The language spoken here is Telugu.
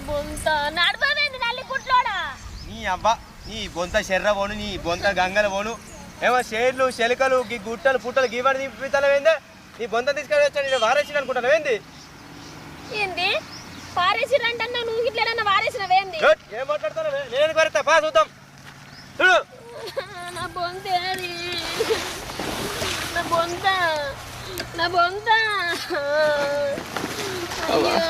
బొంత నడవవేంది నల్లి కుట్లోడా నీ అబ్బా నీ బొంత శర్ర పోను నీ బొంత గంగల పోను ఏమో షేర్లు శెలకలు గీ గుట్టలు పుట్టలు గీవాడి తీపితలవేందే నీ బొంత తీసుకొని వచ్చా నేను వారేసి అనుకుంటాను ఏంది ఏంది పారేసిరంటే నువ్వు ఇట్లా వారేసినవేంది ఏం మాట్లాడతాను నేను కొరతా పా చూద్దాం చూడు నా బొంత ఏది నా బొంత నా బొంత అయ్యో